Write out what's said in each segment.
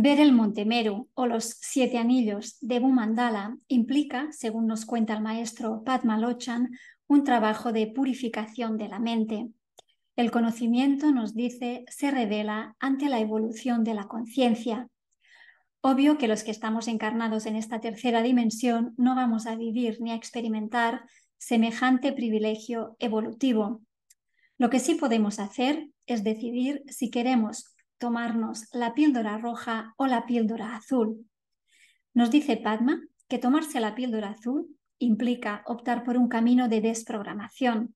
Ver el Monte Meru o los 7 anillos de Bhumandala implica, según nos cuenta el maestro Padma Lochan, un trabajo de purificación de la mente. El conocimiento, nos dice, se revela ante la evolución de la conciencia. Obvio que los que estamos encarnados en esta tercera dimensión no vamos a vivir ni a experimentar semejante privilegio evolutivo. Lo que sí podemos hacer es decidir si queremos tomarnos la píldora roja o la píldora azul. Nos dice Padma que tomarse la píldora azul implica optar por un camino de desprogramación.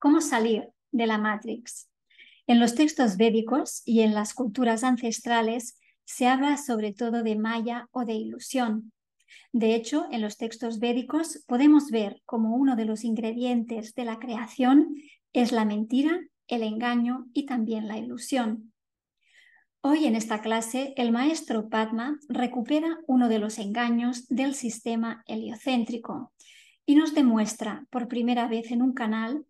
¿Cómo salir de la Matrix? En los textos védicos y en las culturas ancestrales se habla sobre todo de maya o de ilusión. De hecho, en los textos védicos podemos ver como uno de los ingredientes de la creación es la mentira, el engaño y también la ilusión. Hoy en esta clase el maestro Padma recupera uno de los engaños del sistema heliocéntrico y nos demuestra por primera vez en un canal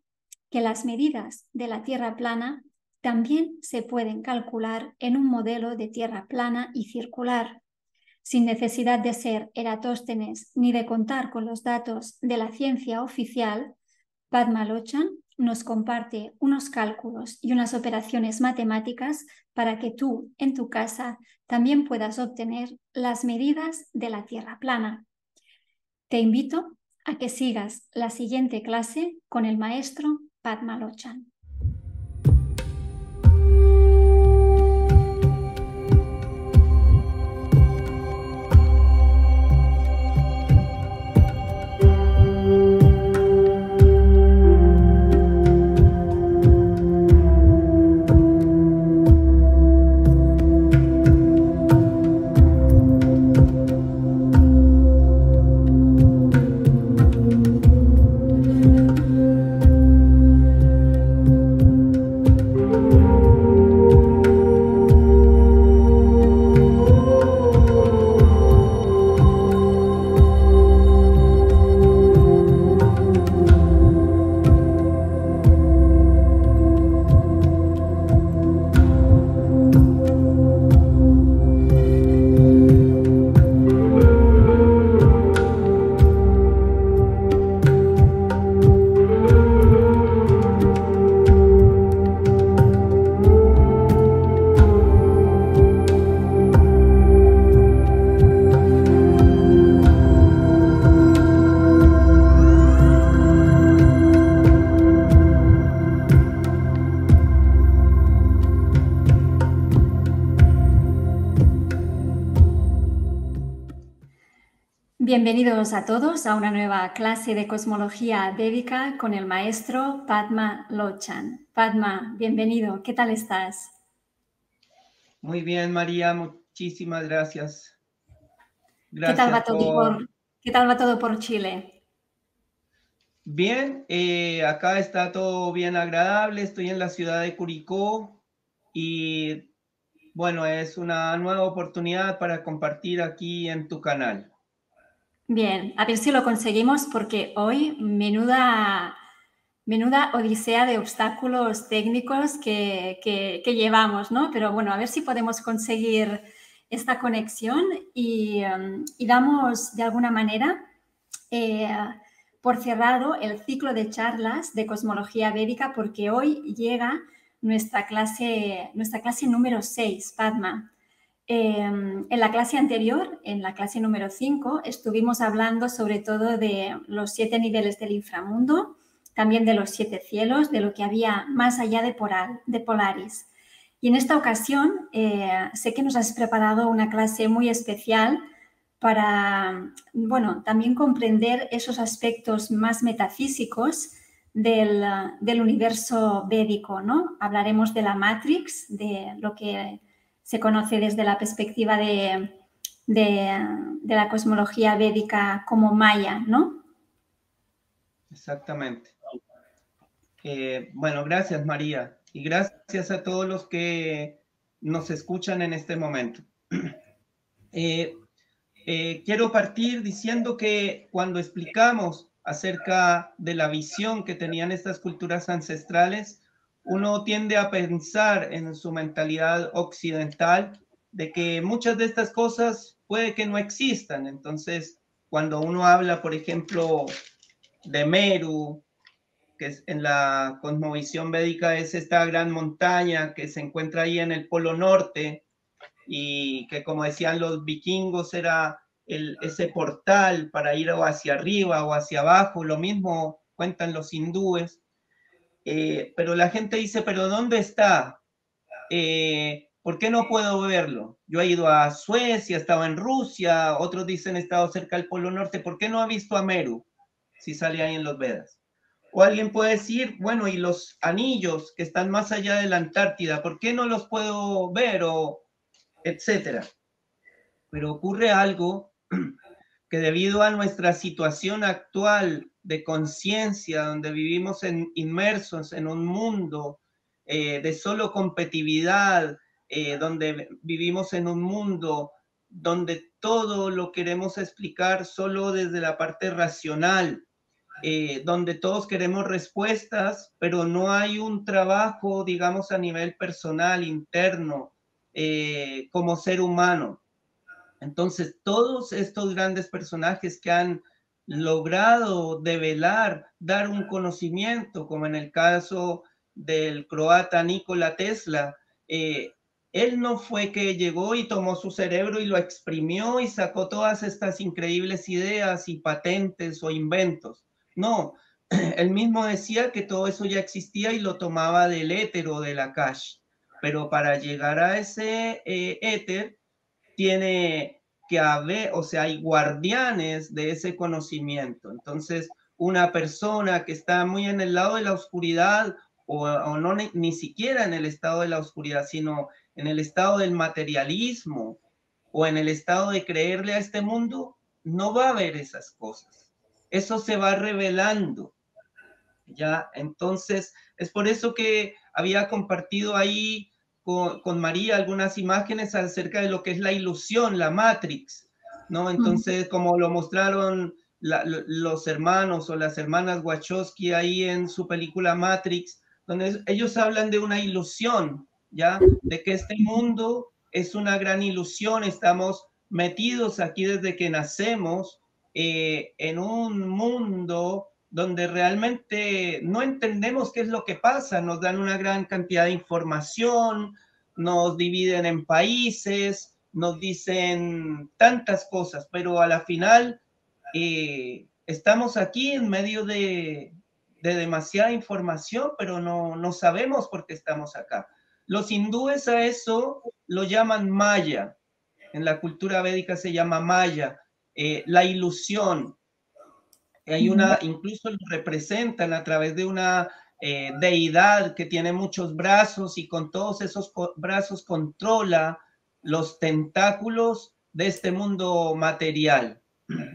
que las medidas de la Tierra plana también se pueden calcular en un modelo de Tierra plana y circular. Sin necesidad de ser Eratóstenes ni de contar con los datos de la ciencia oficial, Padma Lochan nos comparte unos cálculos y unas operaciones matemáticas para que tú, en tu casa, también puedas obtener las medidas de la Tierra plana. Te invito a que sigas la siguiente clase con el maestro Padma Lochan. Bienvenidos a todos a una nueva clase de cosmología védica con el maestro Padma Lochan. Padma, bienvenido. ¿Qué tal estás? Muy bien, María. Muchísimas gracias. ¿Qué tal va todo por Chile? Bien, acá está todo bien agradable. Estoy en la ciudad de Curicó y bueno, es una nueva oportunidad para compartir aquí en tu canal. Bien, a ver si lo conseguimos porque hoy menuda odisea de obstáculos técnicos que llevamos, ¿no? Pero bueno, a ver si podemos conseguir esta conexión y damos de alguna manera por cerrado el ciclo de charlas de cosmología védica porque hoy llega nuestra clase número 6, Padma. En la clase anterior, en la clase número 5, estuvimos hablando sobre todo de los 7 niveles del inframundo, también de los 7 cielos, de lo que había más allá de Polaris. Y en esta ocasión sé que nos has preparado una clase muy especial para, bueno, también comprender esos aspectos más metafísicos del universo védico, ¿no? Hablaremos de la Matrix, de lo que se conoce desde la perspectiva de la cosmología védica como maya, ¿no? Exactamente. Bueno, gracias, María. Y gracias a todos los que nos escuchan en este momento. Quiero partir diciendo que cuando explicamos acerca de la visión que tenían estas culturas ancestrales, uno tiende a pensar en su mentalidad occidental de que muchas de estas cosas puede que no existan. Entonces, cuando uno habla, por ejemplo, de Meru, que es en la cosmovisión védica es esta gran montaña que se encuentra ahí en el Polo Norte y que, como decían los vikingos, era ese portal para ir o hacia arriba o hacia abajo, lo mismo cuentan los hindúes, pero la gente dice, pero ¿dónde está? ¿Por qué no puedo verlo? Yo he ido a Suecia, estaba en Rusia, otros dicen he estado cerca del Polo Norte, ¿por qué no ha visto a Meru si sale ahí en los Vedas? O alguien puede decir, bueno, y los anillos que están más allá de la Antártida, ¿por qué no los puedo ver? O etcétera. Pero ocurre algo que debido a nuestra situación actual de conciencia, donde vivimos inmersos en un mundo de solo competitividad, donde vivimos en un mundo donde todo lo queremos explicar solo desde la parte racional, donde todos queremos respuestas, pero no hay un trabajo, digamos, a nivel personal, interno, como ser humano. Entonces, todos estos grandes personajes que han logrado develar, dar un conocimiento, como en el caso del croata Nikola Tesla, él no fue que llegó y tomó su cerebro y lo exprimió y sacó todas estas increíbles ideas y patentes o inventos. No, él mismo decía que todo eso ya existía y lo tomaba del éter o del Akash. Pero para llegar a ese éter, tiene que haber, o sea, hay guardianes de ese conocimiento. Entonces, una persona que está muy en el lado de la oscuridad o no ni siquiera en el estado de la oscuridad, sino en el estado del materialismo o en el estado de creerle a este mundo, no va a ver esas cosas. Eso se va revelando. ¿Ya? Entonces, es por eso que había compartido ahí con María algunas imágenes acerca de lo que es la ilusión, la Matrix, ¿no? Entonces, como lo mostraron los hermanos o las hermanas Wachowski ahí en su película Matrix, donde ellos hablan de una ilusión, ¿ya? De que este mundo es una gran ilusión, estamos metidos aquí desde que nacemos en un mundo donde realmente no entendemos qué es lo que pasa, nos dan una gran cantidad de información, nos dividen en países, nos dicen tantas cosas, pero a la final estamos aquí en medio de demasiada información, pero no sabemos por qué estamos acá. Los hindúes a eso lo llaman Maya, en la cultura védica se llama Maya, la ilusión. Hay una, incluso lo representan a través de una deidad que tiene muchos brazos y con todos esos brazos controla los tentáculos de este mundo material,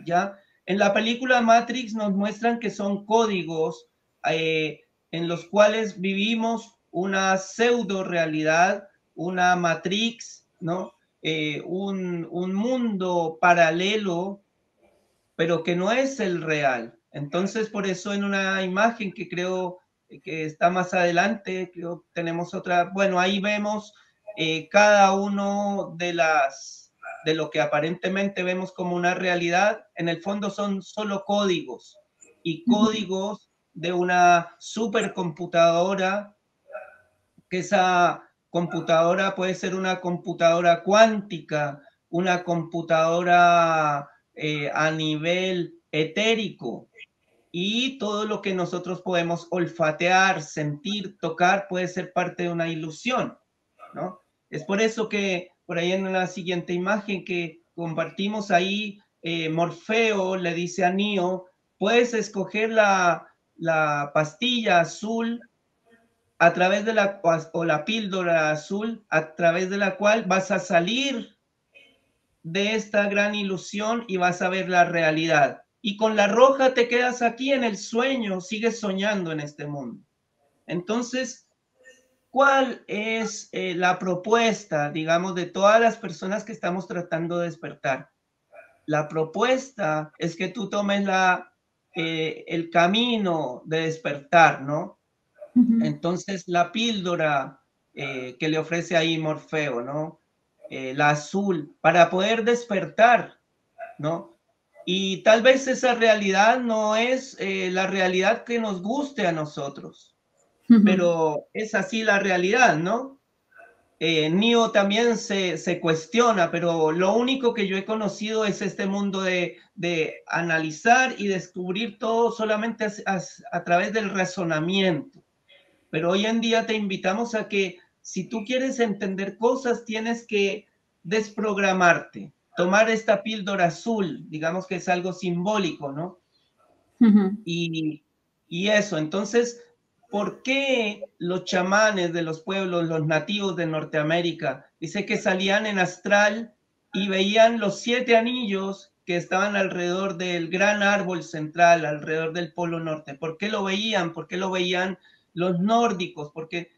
¿ya? En la película Matrix nos muestran que son códigos en los cuales vivimos una pseudo realidad, una matrix, ¿no? Un mundo paralelo pero que no es el real. Entonces, por eso en una imagen que creo que está más adelante, creo que tenemos otra, bueno, ahí vemos cada uno de lo que aparentemente vemos como una realidad, en el fondo son solo códigos y códigos de una supercomputadora, que esa computadora puede ser una computadora cuántica, una computadora a nivel etérico, y todo lo que nosotros podemos olfatear, sentir, tocar puede ser parte de una ilusión, ¿no? Es por eso que por ahí en la siguiente imagen que compartimos ahí, Morfeo le dice a Neo, puedes escoger la pastilla azul a través de o la píldora azul, a través de la cual vas a salir de esta gran ilusión y vas a ver la realidad. Y con la roja te quedas aquí en el sueño, sigues soñando en este mundo. Entonces, ¿cuál es la propuesta, digamos, de todas las personas que estamos tratando de despertar? La propuesta es que tú tomes el camino de despertar, ¿no? Entonces, la píldora que le ofrece ahí Morfeo, ¿no? la azul, para poder despertar, ¿no? Y tal vez esa realidad no es la realidad que nos guste a nosotros, pero es así la realidad, ¿no? Neo también se cuestiona, pero lo único que yo he conocido es este mundo de analizar y descubrir todo solamente a través del razonamiento. Pero hoy en día te invitamos a que si tú quieres entender cosas, tienes que desprogramarte, tomar esta píldora azul, digamos que es algo simbólico, ¿no? Y, y eso, entonces, ¿por qué los chamanes de los pueblos, los nativos de Norteamérica, dice que salían en astral y veían los 7 anillos que estaban alrededor del gran árbol central, alrededor del Polo Norte? ¿Por qué lo veían? ¿Por qué lo veían los nórdicos? Porque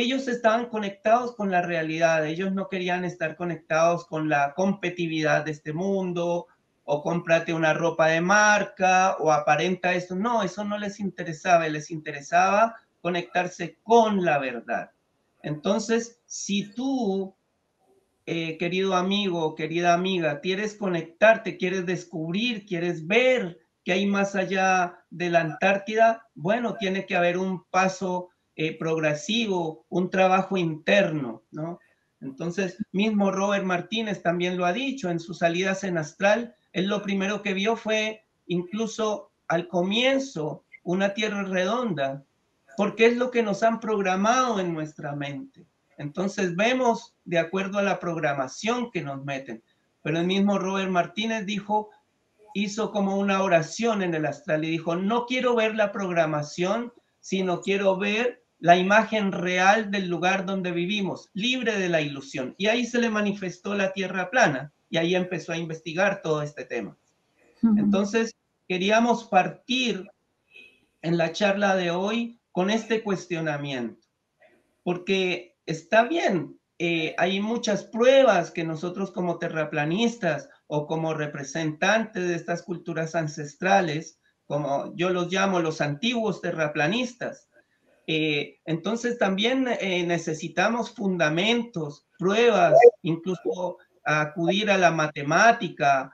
ellos estaban conectados con la realidad, ellos no querían estar conectados con la competitividad de este mundo, o cómprate una ropa de marca, o aparenta esto. No, eso no les interesaba conectarse con la verdad. Entonces, si tú, querido amigo, querida amiga, quieres conectarte, quieres descubrir, quieres ver qué hay más allá de la Antártida, bueno, tiene que haber un paso progresivo, un trabajo interno, ¿no? Entonces, mismo Robert Martínez también lo ha dicho en sus salidas en astral. Él lo primero que vio fue incluso al comienzo una tierra redonda, porque es lo que nos han programado en nuestra mente. Entonces vemos de acuerdo a la programación que nos meten. Pero el mismo Robert Martínez hizo como una oración en el astral y dijo, no quiero ver la programación, sino quiero ver la imagen real del lugar donde vivimos, libre de la ilusión. Y ahí se le manifestó la tierra plana y ahí empezó a investigar todo este tema. Entonces, queríamos partir en la charla de hoy con este cuestionamiento, porque está bien, hay muchas pruebas que nosotros como terraplanistas o como representantes de estas culturas ancestrales, como yo los llamo los antiguos terraplanistas, entonces también necesitamos fundamentos, pruebas, incluso acudir a la matemática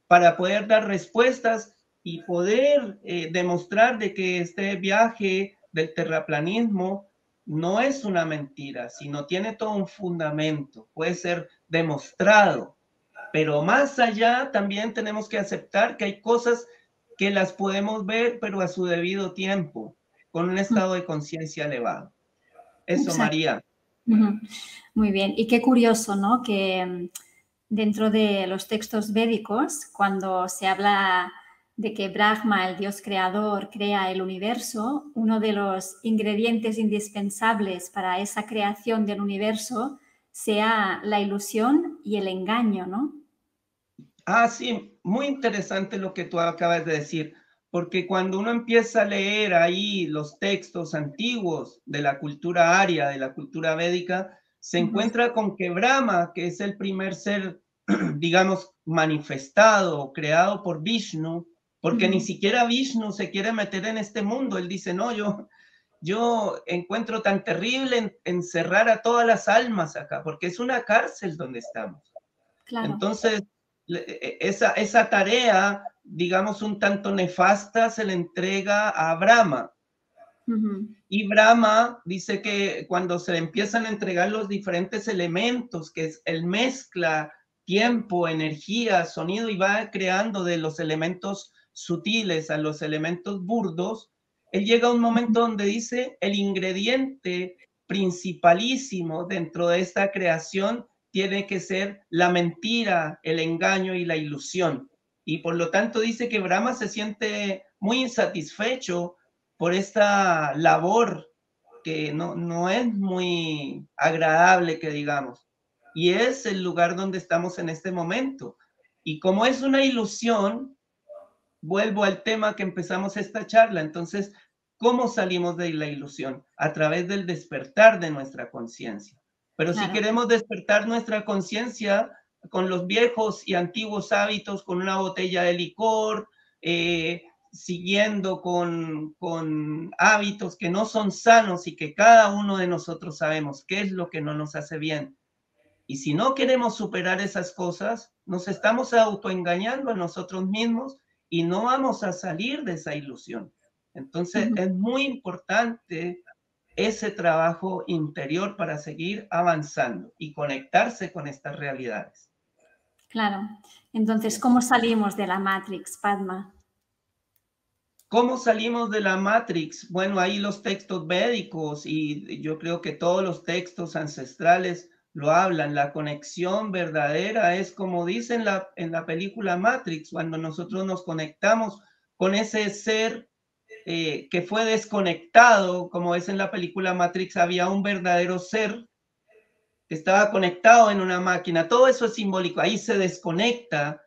para poder dar respuestas y poder demostrar de que este viaje del terraplanismo no es una mentira, sino tiene todo un fundamento, puede ser demostrado. Pero más allá también tenemos que aceptar que hay cosas que las podemos ver, pero a su debido tiempo, con un estado de conciencia elevado. Eso, Exacto. María. Muy bien. Y qué curioso, ¿no? Que dentro de los textos védicos, cuando se habla de que Brahma, el dios creador, crea el universo, uno de los ingredientes indispensables para esa creación del universo sea la ilusión y el engaño, ¿no? Sí, muy interesante lo que tú acabas de decir, porque cuando uno empieza a leer ahí los textos antiguos de la cultura aria, de la cultura védica, se encuentra con que Brahma, que es el primer ser, digamos, manifestado, creado por Vishnu, porque ni siquiera Vishnu se quiere meter en este mundo. Él dice, no, yo encuentro tan terrible encerrar a todas las almas acá, porque es una cárcel donde estamos. Claro. Entonces, esa tarea, digamos, un tanto nefasta, se le entrega a Brahma. Y Brahma dice que cuando se le empiezan a entregar los diferentes elementos, que es el mezcla tiempo, energía, sonido, y va creando de los elementos sutiles a los elementos burdos, él llega a un momento donde dice el ingrediente principalísimo dentro de esta creación tiene que ser la mentira, el engaño y la ilusión. Y por lo tanto dice que Brahma se siente muy insatisfecho por esta labor que no es muy agradable, que digamos. Y es el lugar donde estamos en este momento. Y como es una ilusión, vuelvo al tema que empezamos esta charla. Entonces, ¿cómo salimos de la ilusión? A través del despertar de nuestra conciencia. Pero si queremos despertar nuestra conciencia con los viejos y antiguos hábitos, con una botella de licor, siguiendo con hábitos que no son sanos y que cada uno de nosotros sabemos qué es lo que no nos hace bien, Y si no queremos superar esas cosas, nos estamos autoengañando a nosotros mismos y no vamos a salir de esa ilusión. Entonces, es muy importante ese trabajo interior para seguir avanzando y conectarse con estas realidades. Claro. Entonces, ¿cómo salimos de la Matrix, Padma? ¿Cómo salimos de la Matrix? Bueno, ahí los textos védicos y yo creo que todos los textos ancestrales lo hablan. La conexión verdadera es como dicen en la película Matrix, cuando nosotros nos conectamos con ese ser que fue desconectado, como es en la película Matrix, había un verdadero ser que estaba conectado en una máquina. Todo eso es simbólico. Ahí se desconecta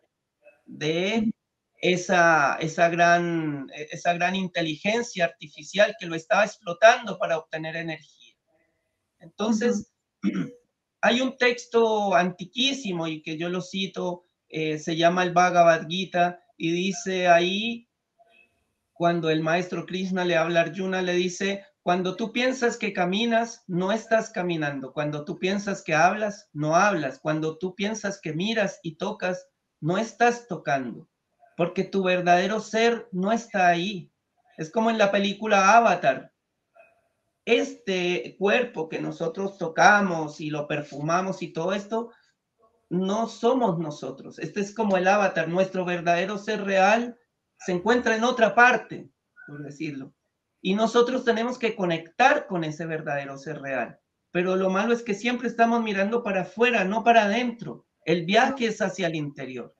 de esa gran inteligencia artificial que lo estaba explotando para obtener energía. Entonces, hay un texto antiquísimo y que yo lo cito, se llama el Bhagavad Gita, y dice ahí, cuando el maestro Krishna le habla a Arjuna, le dice, cuando tú piensas que caminas, no estás caminando. Cuando tú piensas que hablas, no hablas. Cuando tú piensas que miras y tocas, no estás tocando, porque tu verdadero ser no está ahí. Es como en la película Avatar. Este cuerpo que nosotros tocamos y lo perfumamos y todo esto, no somos nosotros. Este es como el Avatar. Nuestro verdadero ser real se encuentra en otra parte, por decirlo. Y nosotros tenemos que conectar con ese verdadero ser real. Pero lo malo es que siempre estamos mirando para afuera, no para adentro. El viaje es hacia el interior.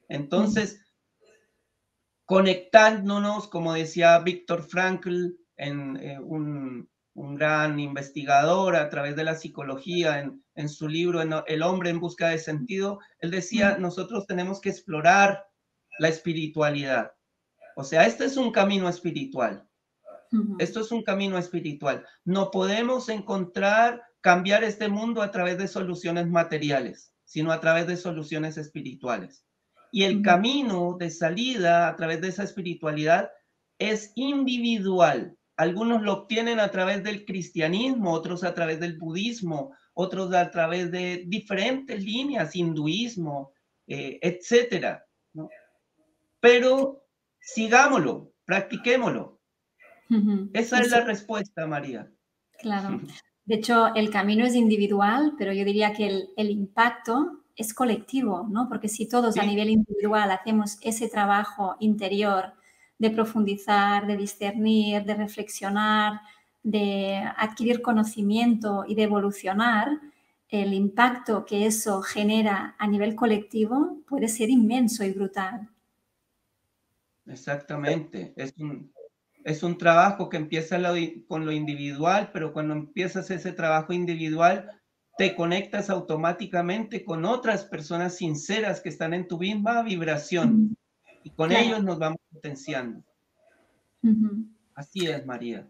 Entonces, conectándonos, como decía Viktor Frankl, un gran investigador a través de la psicología, en su libro El hombre en busca de sentido, él decía, nosotros tenemos que explorar la espiritualidad. O sea, este es un camino espiritual. Esto es un camino espiritual. No podemos cambiar este mundo a través de soluciones materiales, sino a través de soluciones espirituales. Y el camino de salida a través de esa espiritualidad es individual. Algunos lo obtienen a través del cristianismo, otros a través del budismo, otros a través de diferentes líneas, hinduismo, etcétera, ¿no? Pero sigámoslo, practiquémoslo. Esa es la respuesta, María. Claro. De hecho, el camino es individual, pero yo diría que el impacto es colectivo, ¿no? Porque si todos a nivel individual hacemos ese trabajo interior de profundizar, de discernir, de reflexionar, de adquirir conocimiento y de evolucionar, el impacto que eso genera a nivel colectivo puede ser inmenso y brutal. Exactamente. Es un trabajo que empieza con lo individual, pero cuando empiezas ese trabajo individual, te conectas automáticamente con otras personas sinceras que están en tu misma vibración y con ellos nos vamos potenciando. Así es, María.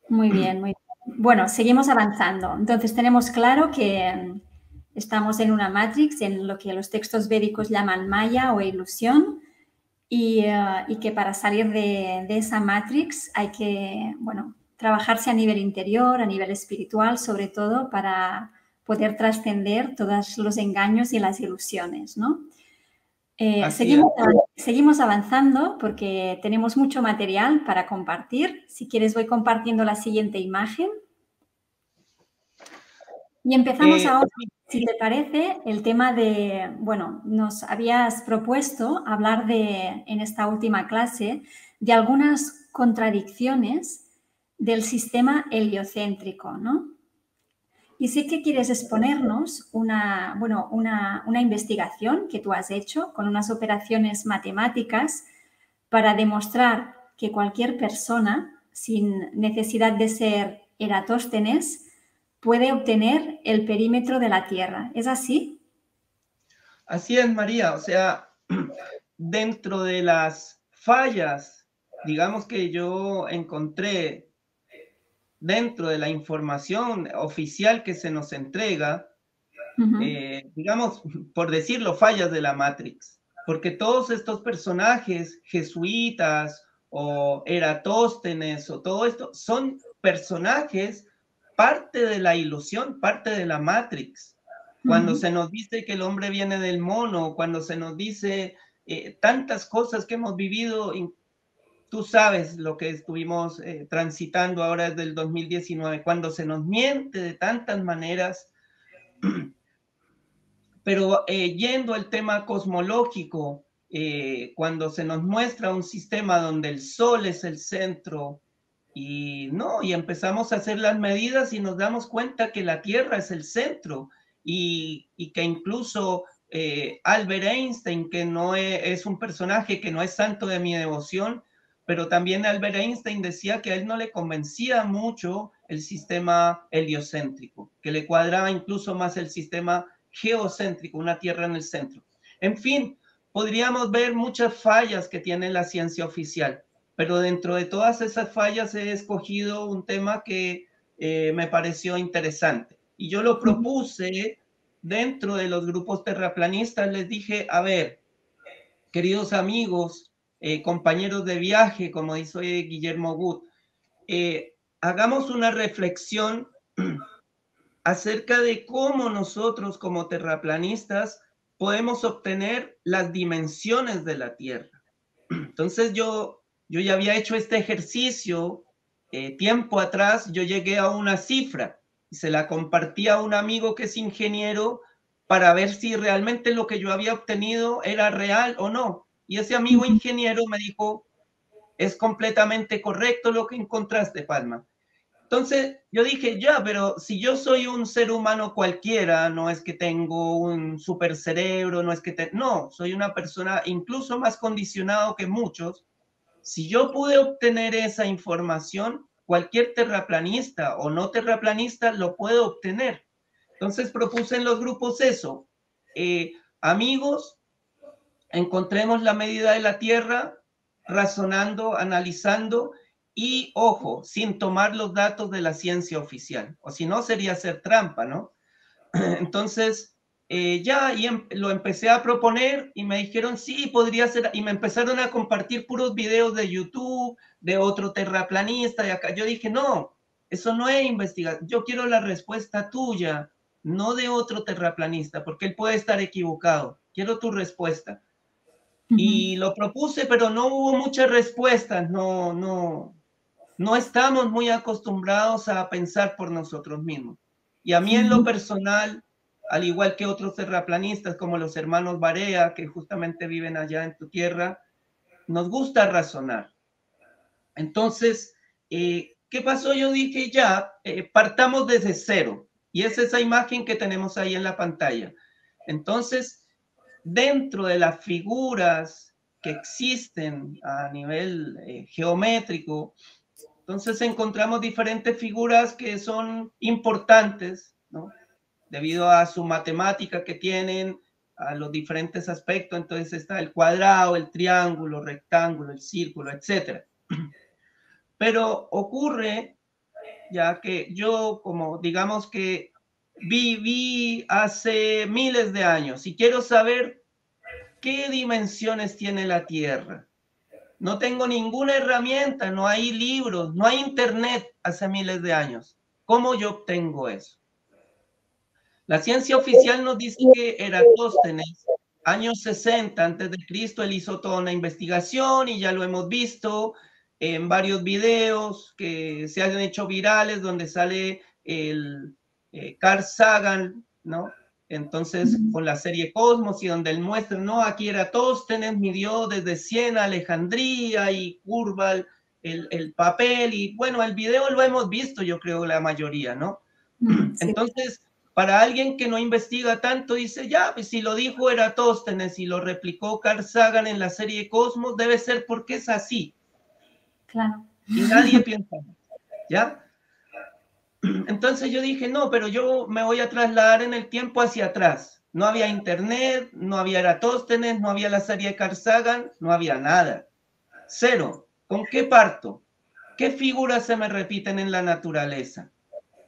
Muy bien, muy bien. Bueno, seguimos avanzando. Entonces tenemos claro que estamos en una matrix, en lo que los textos védicos llaman maya o ilusión, y que para salir de esa matrix hay que, bueno, trabajarse a nivel interior, a nivel espiritual, sobre todo para poder trascender todos los engaños y las ilusiones, ¿no? Seguimos avanzando porque tenemos mucho material para compartir. Si quieres, voy compartiendo la siguiente imagen. Y empezamos ahora, si te parece, el tema de, bueno, nos habías propuesto hablar en esta última clase de algunas contradicciones del sistema heliocéntrico, ¿no? Y sé que quieres exponernos una investigación que tú has hecho con unas operaciones matemáticas para demostrar que cualquier persona, sin necesidad de ser Eratóstenes, puede obtener el perímetro de la Tierra. ¿Es así? Así es, María. O sea, dentro de las fallas, digamos que yo encontré dentro de la información oficial que se nos entrega, digamos, por decirlo, fallas de la Matrix, porque todos estos personajes jesuitas o Eratóstenes o todo esto son personajes parte de la ilusión, parte de la Matrix. cuando se nos dice que el hombre viene del mono, cuando se nos dice tantas cosas que hemos vivido, tú sabes lo que estuvimos transitando ahora desde el 2019, cuando se nos miente de tantas maneras, pero yendo al tema cosmológico, cuando se nos muestra un sistema donde el Sol es el centro, y empezamos a hacer las medidas y nos damos cuenta que la Tierra es el centro, y que incluso Albert Einstein, que no es un personaje que no es santo de mi devoción, pero también Albert Einstein decía que a él no le convencía mucho el sistema heliocéntrico, que le cuadraba incluso más el sistema geocéntrico, una Tierra en el centro. En fin, podríamos ver muchas fallas que tiene la ciencia oficial, pero dentro de todas esas fallas he escogido un tema que me pareció interesante. Y yo lo propuse dentro de los grupos terraplanistas. Les dije, a ver, queridos amigos, compañeros de viaje, como dice Guillermo Wood, hagamos una reflexión acerca de cómo nosotros como terraplanistas podemos obtener las dimensiones de la Tierra. Entonces yo ya había hecho este ejercicio tiempo atrás. Yo llegué a una cifra y se la compartí a un amigo que es ingeniero para ver si realmente lo que yo había obtenido era real o no. Y ese amigo ingeniero me dijo, es completamente correcto lo que encontraste, Palma. Entonces yo dije, ya, pero si yo soy un ser humano cualquiera, no es que tengo un super cerebro, no es que no, soy una persona incluso más condicionado que muchos. Si yo pude obtener esa información, cualquier terraplanista o no terraplanista lo puede obtener. Entonces propuse en los grupos eso. Amigos, encontremos la medida de la Tierra, razonando, analizando, y ojo, sin tomar los datos de la ciencia oficial, o si no sería hacer trampa, ¿no? Entonces, lo empecé a proponer y me dijeron, sí, podría ser, y me empezaron a compartir puros videos de YouTube, de otro terraplanista de acá. Yo dije, no, eso no es investigación, yo quiero la respuesta tuya, no de otro terraplanista, porque él puede estar equivocado, quiero tu respuesta. Y lo propuse, pero no hubo muchas respuestas, no estamos muy acostumbrados a pensar por nosotros mismos. Y a mí en lo personal, al igual que otros terraplanistas como los hermanos Barea, que justamente viven allá en tu tierra, nos gusta razonar. Entonces, ¿qué pasó? Yo dije, ya, partamos desde cero. Y es esa imagen que tenemos ahí en la pantalla. Entonces, dentro de las figuras que existen a nivel geométrico, entonces encontramos diferentes figuras que son importantes, ¿no? Debido a su matemática que tienen, a los diferentes aspectos. Entonces está el cuadrado, el triángulo, el rectángulo, el círculo, etc. Pero ocurre ya que yo, como digamos que viví hace miles de años y quiero saber qué dimensiones tiene la Tierra. No tengo ninguna herramienta, no hay libros, no hay internet hace miles de años. ¿Cómo yo obtengo eso? La ciencia oficial nos dice que Eratóstenes, años 60 antes de Cristo, él hizo toda una investigación y ya lo hemos visto en varios videos que se han hecho virales donde sale el Carl Sagan, ¿no? Entonces, con la serie Cosmos y donde él muestra, no, aquí Eratóstenes midió desde Siena a Alejandría y curva el papel, y bueno, el video lo hemos visto, yo creo, la mayoría, ¿no? Sí. Entonces, para alguien que no investiga tanto, dice, ya, pues si lo dijo Eratóstenes y lo replicó Carl Sagan en la serie Cosmos, debe ser porque es así. Claro. Y nadie piensa, ¿ya? Entonces yo dije, no, pero yo me voy a trasladar en el tiempo hacia atrás. No había internet, no había Eratóstenes, no había la serie de Carl Sagan, no había nada. Cero. ¿Con qué parto? ¿Qué figuras se me repiten en la naturaleza?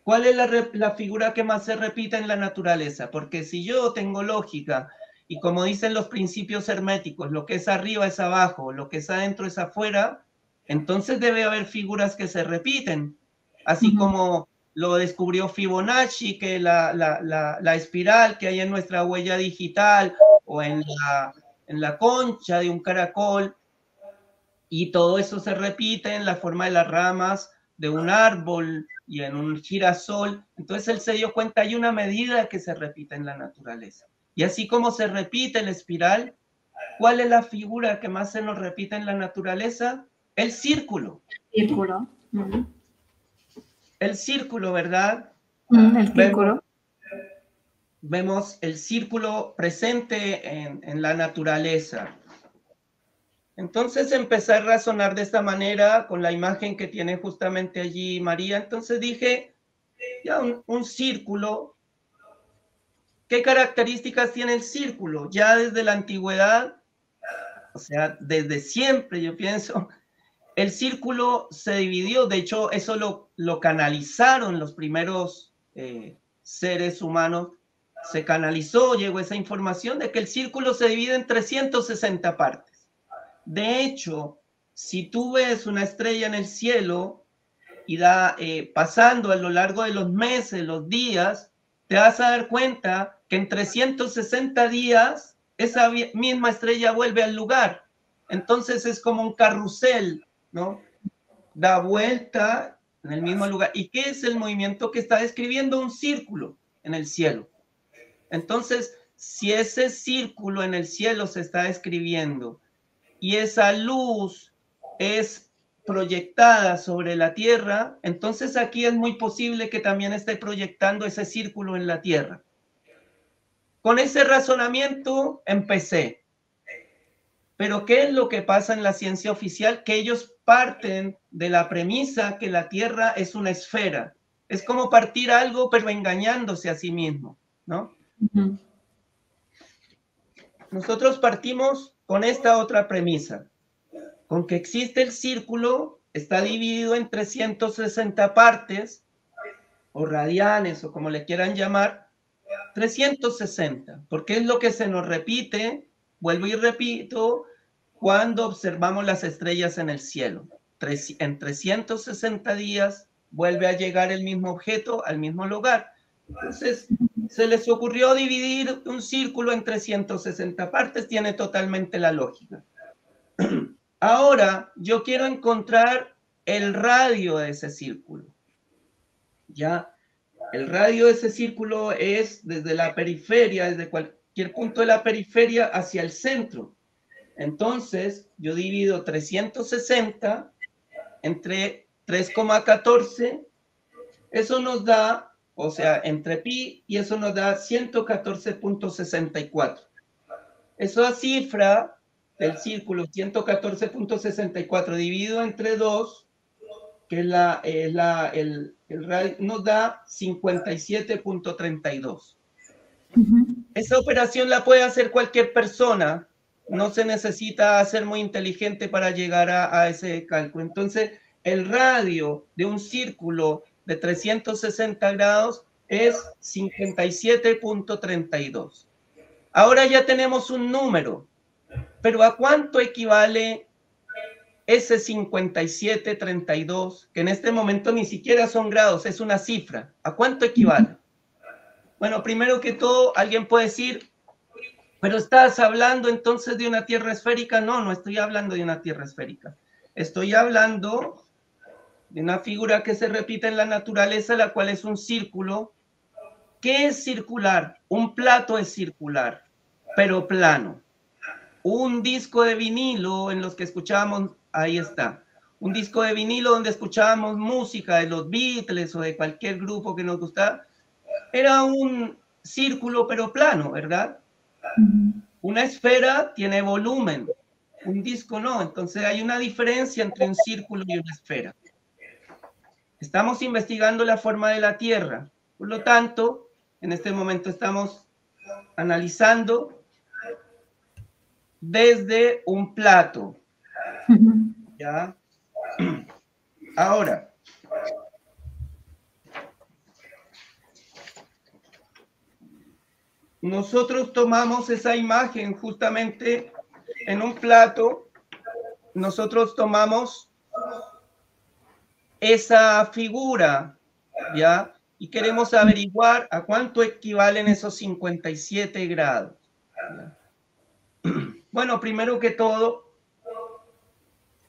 ¿Cuál es la figura que más se repite en la naturaleza? Porque si yo tengo lógica, y como dicen los principios herméticos, lo que es arriba es abajo, lo que es adentro es afuera, entonces debe haber figuras que se repiten. Así como lo descubrió Fibonacci, que la espiral que hay en nuestra huella digital o en la concha de un caracol, y todo eso se repite en la forma de las ramas de un árbol y en un girasol. Entonces él se dio cuenta, hay una medida que se repite en la naturaleza. Y así como se repite la espiral, ¿cuál es la figura que más se nos repite en la naturaleza? El círculo. Círculo. El círculo, ¿verdad? El círculo. Vemos el círculo presente en la naturaleza. Entonces empecé a razonar de esta manera con la imagen que tiene justamente allí María. Entonces dije, ya un círculo, ¿qué características tiene el círculo? Ya desde la antigüedad, o sea, desde siempre yo pienso, el círculo se dividió. De hecho, eso lo canalizaron los primeros seres humanos. Se canalizó, llegó esa información de que el círculo se divide en 360 partes. De hecho, si tú ves una estrella en el cielo y pasando a lo largo de los meses, los días, te vas a dar cuenta que en 360 días esa misma estrella vuelve al lugar. Entonces es como un carrusel, ¿no? Da vuelta en el mismo lugar. ¿Y qué es el movimiento que está describiendo? Un círculo en el cielo. Entonces, si ese círculo en el cielo se está describiendo y esa luz es proyectada sobre la Tierra, entonces aquí es muy posible que también esté proyectando ese círculo en la Tierra. Con ese razonamiento empecé. Pero ¿qué es lo que pasa en la ciencia oficial? Que ellos parten de la premisa que la Tierra es una esfera. Es como partir algo, pero engañándose a sí mismo, ¿no? Nosotros partimos con esta otra premisa, con que existe el círculo, está dividido en 360 partes, o radianes, o como le quieran llamar, 360, porque es lo que se nos repite, vuelvo y repito, cuando observamos las estrellas en el cielo. En 360 días vuelve a llegar el mismo objeto al mismo lugar. Entonces, se les ocurrió dividir un círculo en 360 partes, tiene totalmente la lógica. Ahora, yo quiero encontrar el radio de ese círculo. ¿Ya? El radio de ese círculo es desde la periferia, desde cualquier punto de la periferia hacia el centro. Entonces, yo divido 360 entre 3,14. Eso nos da, o sea, entre pi, y eso nos da 114.64. Esa cifra del círculo, 114.64, dividido entre 2, que el radio, nos da 57.32. Esa operación la puede hacer cualquier persona. No se necesita ser muy inteligente para llegar a ese cálculo. Entonces, el radio de un círculo de 360 grados es 57.32. Ahora ya tenemos un número, pero ¿a cuánto equivale ese 57.32, que en este momento ni siquiera son grados, es una cifra? ¿A cuánto equivale? Bueno, primero que todo, alguien puede decir, pero ¿estás hablando entonces de una Tierra esférica? No, no estoy hablando de una Tierra esférica. Estoy hablando de una figura que se repite en la naturaleza, la cual es un círculo. ¿Qué es circular? Un plato es circular, pero plano. Un disco de vinilo en los que escuchábamos, ahí está. Un disco de vinilo donde escuchábamos música de los Beatles o de cualquier grupo que nos gustaba. Era un círculo, pero plano, ¿verdad? Una esfera tiene volumen, un disco no. Entonces hay una diferencia entre un círculo y una esfera. Estamos investigando la forma de la Tierra. Por lo tanto, en este momento estamos analizando desde un plato. ¿Ya? Ahora, nosotros tomamos esa imagen justamente en un plato. Nosotros tomamos esa figura ¿ya? Y queremos averiguar a cuánto equivalen esos 57 grados. ¿Ya? Bueno, primero que todo,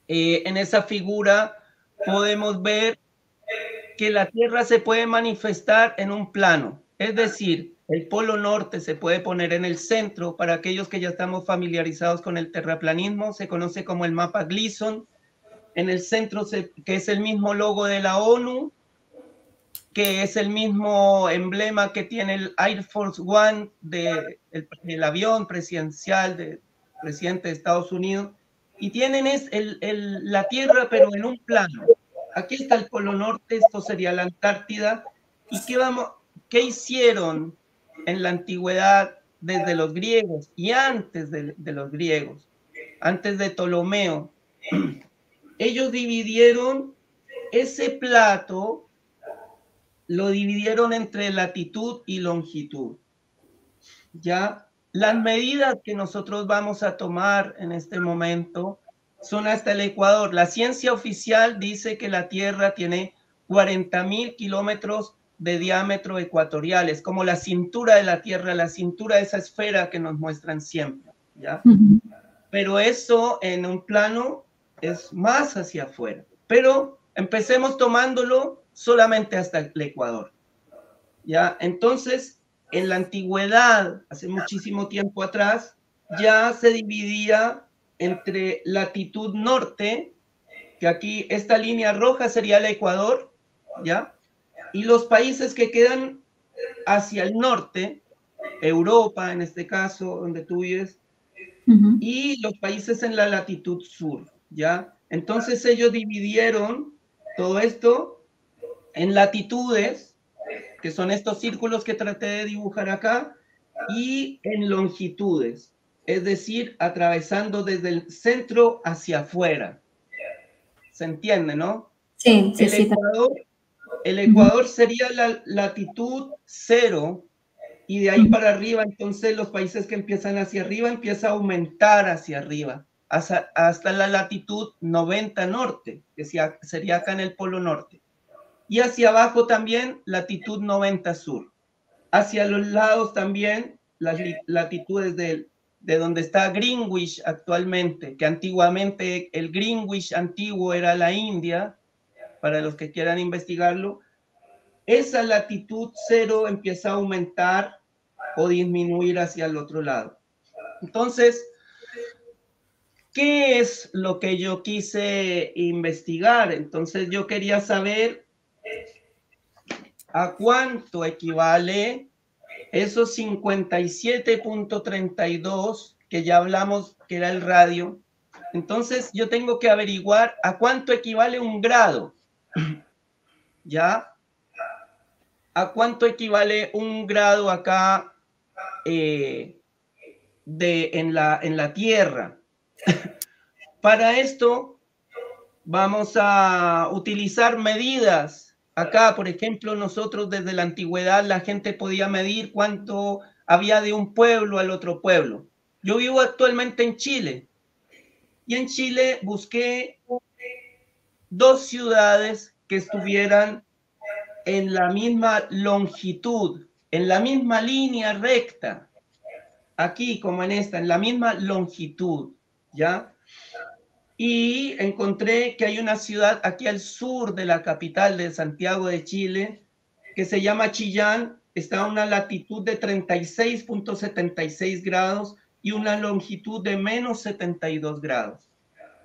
en esa figura podemos ver que la Tierra se puede manifestar en un plano, es decir, el polo norte se puede poner en el centro. Para aquellos que ya estamos familiarizados con el terraplanismo, se conoce como el mapa Gleason. En el centro, que es el mismo logo de la ONU, que es el mismo emblema que tiene el Air Force One del avión presidencial del presidente de Estados Unidos, y tienen la Tierra pero en un plano. Aquí está el Polo Norte, esto sería la Antártida. ¿Y qué hicieron en la antigüedad desde los griegos y antes de los griegos, antes de Ptolomeo? Ellos dividieron ese plato, lo dividieron entre latitud y longitud. Ya las medidas que nosotros vamos a tomar en este momento son hasta el Ecuador. La ciencia oficial dice que la Tierra tiene 40.000 kilómetros de diámetro ecuatorial, es como la cintura de la Tierra, la cintura de esa esfera que nos muestran siempre, ¿ya? Pero eso en un plano es más hacia afuera. Pero empecemos tomándolo solamente hasta el Ecuador, ¿ya? Entonces, en la antigüedad, hace muchísimo tiempo atrás, ya se dividía entre latitud norte, que aquí esta línea roja sería el Ecuador, ¿ya? Y los países que quedan hacia el norte, Europa en este caso, donde tú vives, y los países en la latitud sur, ¿ya? Entonces ellos dividieron todo esto en latitudes, que son estos círculos que traté de dibujar acá, y en longitudes, es decir, atravesando desde el centro hacia afuera. ¿Se entiende, no? Sí, sí, sí. El Ecuador sería la latitud 0, y de ahí para arriba, entonces los países que empiezan hacia arriba, empieza a aumentar hacia arriba, hasta la latitud 90 norte, que sería acá en el Polo Norte. Y hacia abajo también latitud 90 sur. Hacia los lados también las latitudes de donde está Greenwich actualmente, que antiguamente el Greenwich antiguo era la India, para los que quieran investigarlo. Esa latitud 0 empieza a aumentar o disminuir hacia el otro lado. Entonces, ¿qué es lo que yo quise investigar? Entonces yo quería saber a cuánto equivale esos 57.32 que ya hablamos que era el radio. Entonces yo tengo que averiguar a cuánto equivale un grado. ¿Ya? ¿A cuánto equivale un grado acá en la Tierra? Para esto vamos a utilizar medidas. Acá, por ejemplo, nosotros desde la antigüedad la gente podía medir cuánto había de un pueblo al otro pueblo. Yo vivo actualmente en Chile y en Chile busqué 2 ciudades que estuvieran en la misma longitud, en la misma línea recta, aquí como en esta, en la misma longitud, ¿ya? Y encontré que hay una ciudad aquí al sur de la capital de Santiago de Chile, que se llama Chillán, está a una latitud de 36.76 grados y una longitud de menos 72 grados.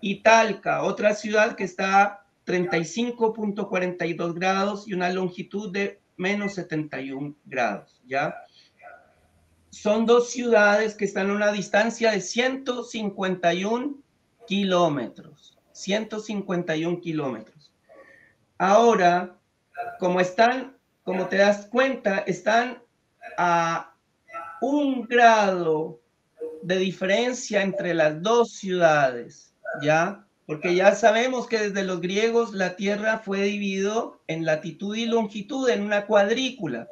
Y Talca, otra ciudad que está 35.42 grados y una longitud de menos 71 grados, ¿ya? Son 2 ciudades que están a una distancia de 151 kilómetros. 151 kilómetros. Ahora, como te das cuenta, están a 1 grado de diferencia entre las 2 ciudades, ¿ya? Porque ya sabemos que desde los griegos la Tierra fue dividida en latitud y longitud en una cuadrícula.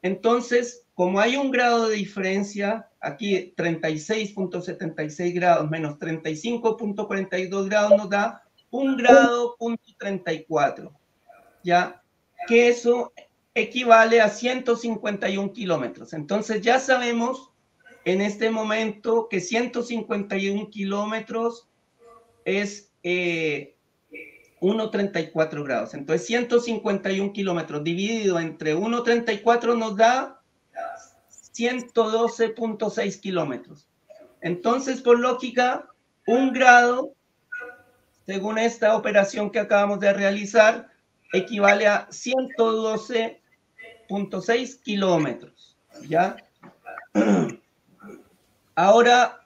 Entonces, como hay 1 grado de diferencia, aquí 36.76 grados menos 35.42 grados nos da 1 grado.34, ¿ya? que eso equivale a 151 kilómetros. Entonces ya sabemos en este momento que 151 kilómetros es 1,34 grados. Entonces 151 kilómetros dividido entre 1,34 nos da 112,6 kilómetros. Entonces, por lógica, un grado, según esta operación que acabamos de realizar, equivale a 112,6 kilómetros. ¿Ya? Ahora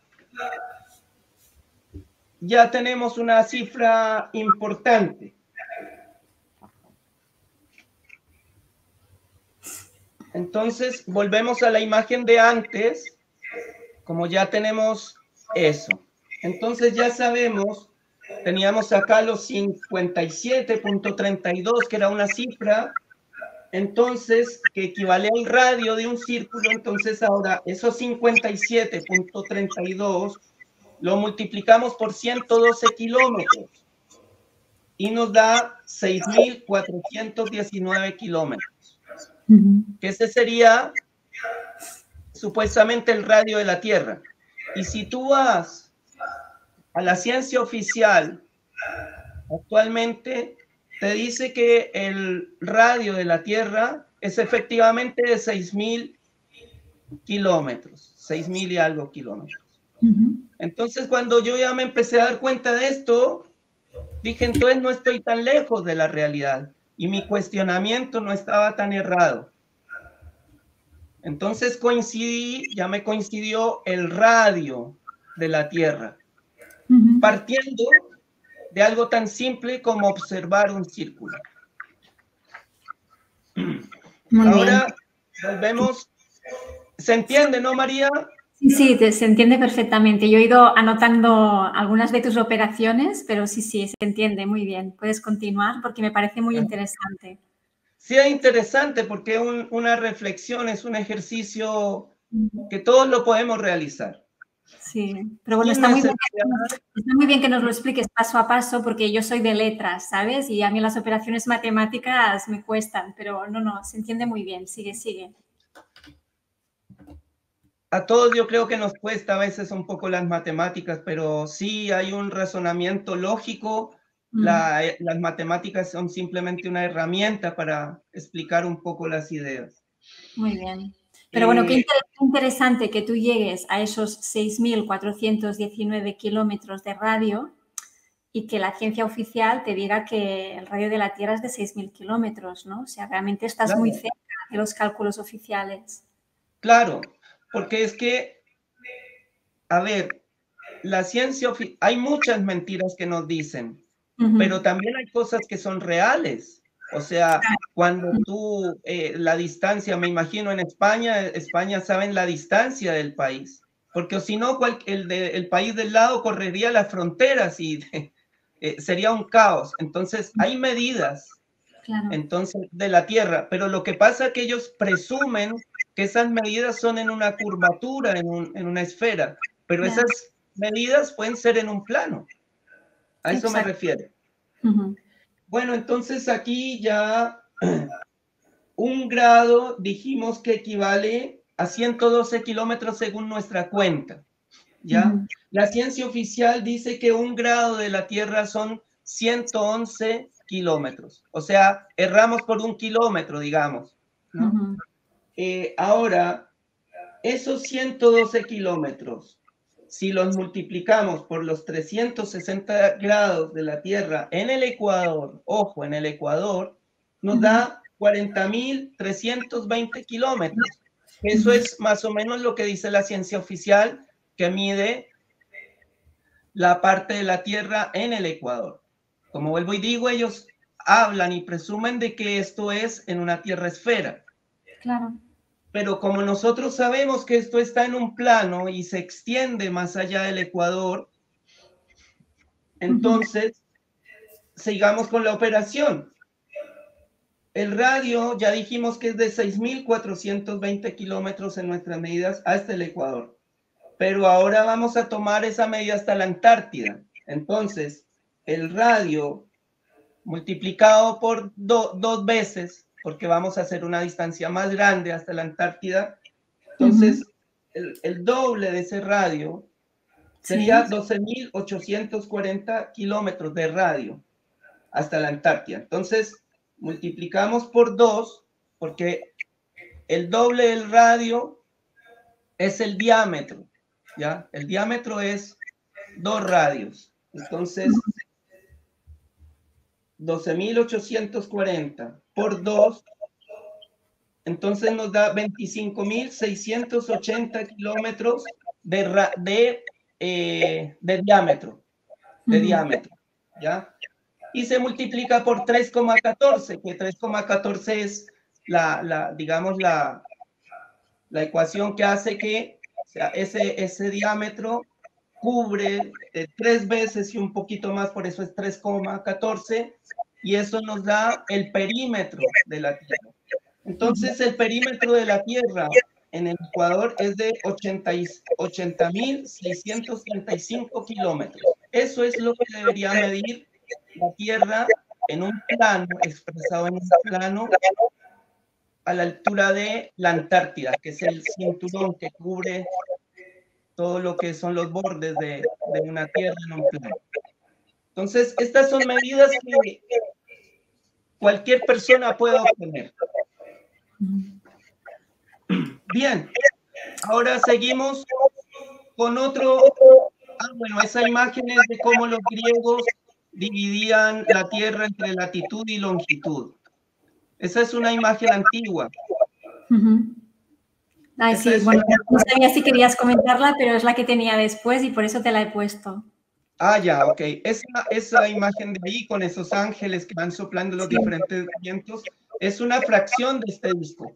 ya tenemos una cifra importante. Entonces, volvemos a la imagen de antes, como ya tenemos eso. Entonces ya sabemos, teníamos acá los 57,32, que era una cifra, entonces, que equivale al radio de un círculo. Entonces ahora esos 57,32 lo multiplicamos por 112 kilómetros y nos da 6.419 kilómetros. Que ese sería supuestamente el radio de la Tierra. Y si tú vas a la ciencia oficial, actualmente te dice que el radio de la Tierra es efectivamente de 6.000 kilómetros, 6.000 y algo kilómetros. Entonces, cuando yo ya me empecé a dar cuenta de esto, dije, entonces no estoy tan lejos de la realidad y mi cuestionamiento no estaba tan errado. Entonces ya me coincidió el radio de la Tierra, partiendo de algo tan simple como observar un círculo. Ahora volvemos. ¿Se entiende, no, María? Sí, se entiende perfectamente. Yo he ido anotando algunas de tus operaciones, pero sí, se entiende muy bien. Puedes continuar porque me parece muy interesante. Sí, es interesante porque una reflexión es un ejercicio que todos lo podemos realizar. Sí, pero bueno, está muy bien que nos lo expliques paso a paso porque yo soy de letras, ¿sabes? Y a mí las operaciones matemáticas me cuestan, pero no, se entiende muy bien. Sigue. A todos yo creo que nos cuesta a veces un poco las matemáticas, pero sí hay un razonamiento lógico. Las matemáticas son simplemente una herramienta para explicar un poco las ideas. Muy bien. Pero bueno, qué interesante que tú llegues a esos 6.419 kilómetros de radio y que la ciencia oficial te diga que el radio de la Tierra es de 6.000 kilómetros, ¿no? O sea, realmente estás muy cerca de los cálculos oficiales. Claro, porque es que, a ver, la ciencia, hay muchas mentiras que nos dicen, pero también hay cosas que son reales. O sea, cuando tú, la distancia, me imagino en España saben la distancia del país, porque si no, el país del lado correría las fronteras y sería un caos. Entonces, hay medidas entonces, de la Tierra, pero lo que pasa es que ellos presumen que esas medidas son en una curvatura, en una esfera, pero esas medidas pueden ser en un plano. A eso me refiero. Bueno, entonces aquí ya un grado dijimos que equivale a 112 kilómetros según nuestra cuenta. ¿Ya? La ciencia oficial dice que un grado de la Tierra son 111 kilómetros. O sea, erramos por 1 kilómetro, digamos, ¿no? Ahora, esos 112 kilómetros, si los multiplicamos por los 360 grados de la Tierra en el Ecuador, ojo, en el Ecuador, nos da 40.320 kilómetros. Eso es más o menos lo que dice la ciencia oficial, que mide la parte de la Tierra en el Ecuador. Como vuelvo y digo, ellos hablan y presumen de que esto es en una Tierra esfera. Claro. Pero como nosotros sabemos que esto está en un plano y se extiende más allá del Ecuador, entonces sigamos con la operación. El radio ya dijimos que es de 6.420 kilómetros en nuestras medidas hasta el Ecuador. Pero ahora vamos a tomar esa medida hasta la Antártida. Entonces, el radio multiplicado por dos veces porque vamos a hacer una distancia más grande hasta la Antártida. Entonces, el doble de ese radio sería 12.840 kilómetros de radio hasta la Antártida. Entonces, multiplicamos por 2, porque el doble del radio es el diámetro, ¿ya? El diámetro es 2 radios. Entonces, 12.840 por 2, entonces nos da 25.680 kilómetros de diámetro, ¿ya? Y se multiplica por 3,14, que 3,14 es digamos, la ecuación que hace que, o sea, ese diámetro cubre 3 veces y un poquito más, por eso es 3,14, y eso nos da el perímetro de la Tierra. Entonces, el perímetro de la Tierra en el Ecuador es de 80.635 kilómetros. Eso es lo que debería medir la Tierra en un plano, expresado en un plano, a la altura de la Antártida, que es el cinturón que cubre todo lo que son los bordes de una Tierra en un plano. Entonces, estas son medidas que cualquier persona puede obtener. Bien, ahora seguimos con otro. Bueno, esa imagen es de cómo los griegos dividían la Tierra entre latitud y longitud. Esa es una imagen antigua. Ay, sí, bueno, no sabía si querías comentarla, pero es la que tenía después y por eso te la he puesto. Ah, ya, ok. Esa imagen de ahí con esos ángeles que van soplando los diferentes vientos es una fracción de este disco.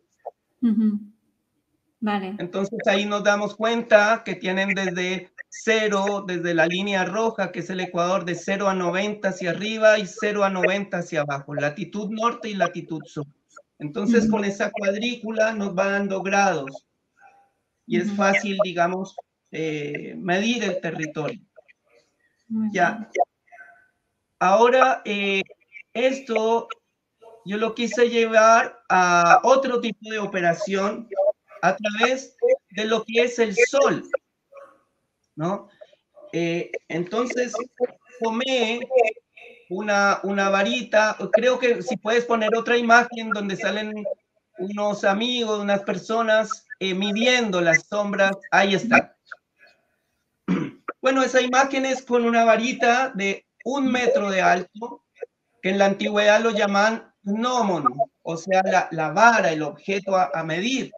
Vale. Entonces ahí nos damos cuenta que tienen desde 0, desde la línea roja, que es el ecuador, de 0 a 90 hacia arriba y 0 a 90 hacia abajo, latitud norte y latitud sur. Entonces con esa cuadrícula nos va dando grados y es fácil, digamos, medir el territorio. Ya. Ahora, esto yo lo quise llevar a otro tipo de operación a través de lo que es el Sol, ¿no? Entonces, tomé una varita, creo que si puedes poner otra imagen donde salen unos amigos, unas personas midiendo las sombras, ahí está. Bueno, esa imagen es con una varita de 1 metro de alto, que en la antigüedad lo llaman gnómon, o sea, la vara, el objeto a medir.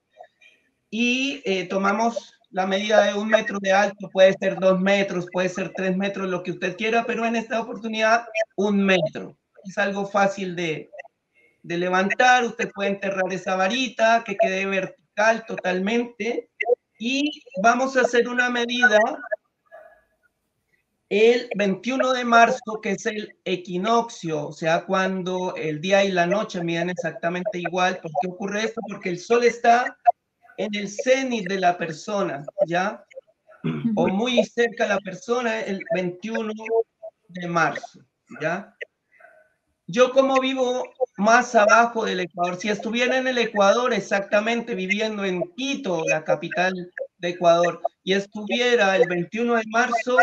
Y tomamos la medida de 1 metro de alto, puede ser 2 metros, puede ser 3 metros, lo que usted quiera, pero en esta oportunidad 1 metro. Es algo fácil de levantar, usted puede enterrar esa varita que quede vertical totalmente y vamos a hacer una medida el 21 de marzo, que es el equinoccio, o sea, cuando el día y la noche miden exactamente igual. ¿Por qué ocurre esto? Porque el sol está en el cenit de la persona, ¿ya? O muy cerca de la persona el 21 de marzo, ¿ya? Yo como vivo más abajo del Ecuador, si estuviera en el Ecuador exactamente viviendo en Quito, la capital de Ecuador, y estuviera el 21 de marzo,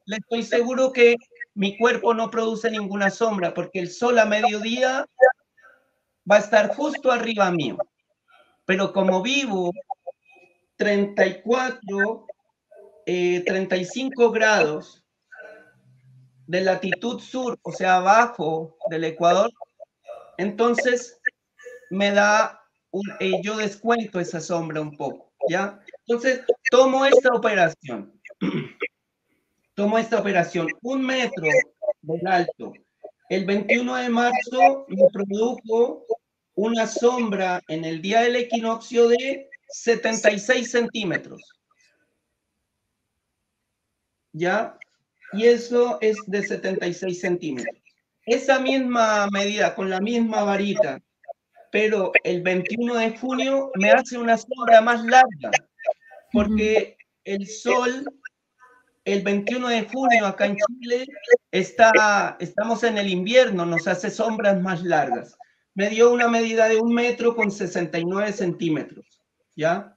le estoy seguro que mi cuerpo no produce ninguna sombra, porque el sol a mediodía va a estar justo arriba mío. Pero como vivo 34, 35 grados de latitud sur, o sea, abajo del Ecuador, entonces me da, yo descuento esa sombra un poco, ¿ya? Entonces, tomo esta operación, 1 metro del alto. El 21 de marzo me produjo una sombra en el día del equinoccio de 76 centímetros, ¿ya? Y eso es de 76 centímetros. Esa misma medida, con la misma varita, pero el 21 de junio me hace una sombra más larga, porque el sol, el 21 de junio acá en Chile, estamos en el invierno, nos hace sombras más largas. me dio una medida de 1,69 centímetros, ¿ya?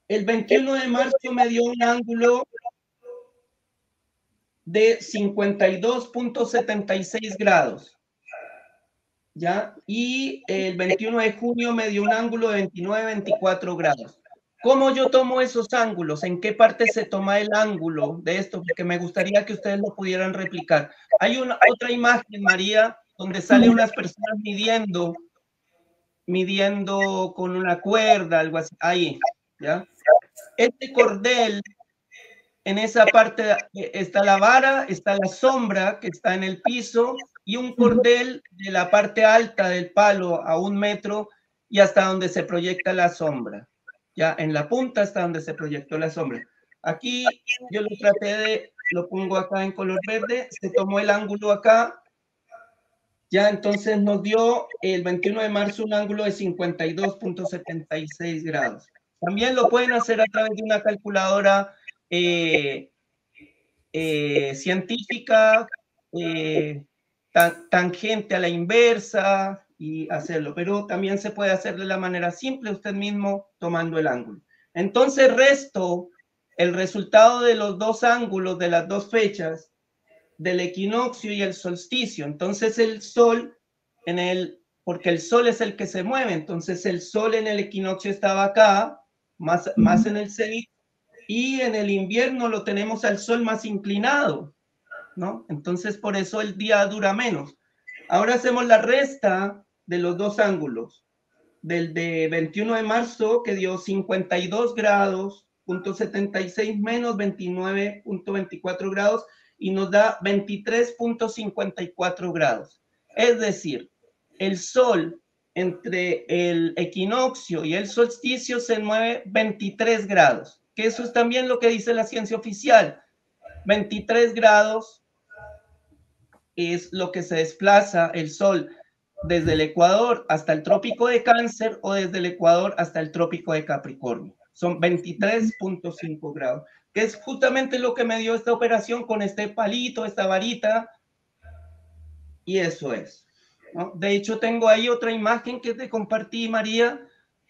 El 21 de marzo me dio un ángulo de 52,76 grados, ¿ya? Y el 21 de junio me dio un ángulo de 29,24 grados. ¿Cómo yo tomo esos ángulos? ¿En qué parte se toma el ángulo de esto? Porque me gustaría que ustedes lo pudieran replicar. Hay otra imagen, María, donde sale unas personas midiendo con una cuerda, algo así. Ahí, ¿ya? Este cordel, en esa parte está la vara, está la sombra que está en el piso y un cordel de la parte alta del palo a 1 metro y hasta donde se proyecta la sombra. Ya en la punta hasta donde se proyectó la sombra. Aquí yo lo pongo acá en color verde, se tomó el ángulo acá, ya entonces nos dio el 21 de marzo un ángulo de 52,76 grados. También lo pueden hacer a través de una calculadora científica, tangente a la inversa y hacerlo, pero también se puede hacer de la manera simple usted mismo tomando el ángulo. Entonces resto el resultado de los dos ángulos de las dos fechas del equinoccio y el solsticio. Entonces el sol porque el sol es el que se mueve, entonces el sol en el equinoccio estaba acá, más en el cenit, y en el invierno lo tenemos al sol más inclinado, ¿no? Entonces por eso el día dura menos. Ahora hacemos la resta de los dos ángulos, del de 21 de marzo que dio 52 grados, .76 menos 29,24 grados y nos da 23,54 grados. Es decir, el sol entre el equinoccio y el solsticio se mueve 23 grados, que eso es también lo que dice la ciencia oficial. 23 grados es lo que se desplaza el sol desde el Ecuador hasta el trópico de Cáncer o desde el Ecuador hasta el trópico de Capricornio. Son 23,5 grados, que es justamente lo que me dio esta operación con este palito, esta varita, y eso es, ¿no? De hecho, tengo ahí otra imagen que te compartí, María,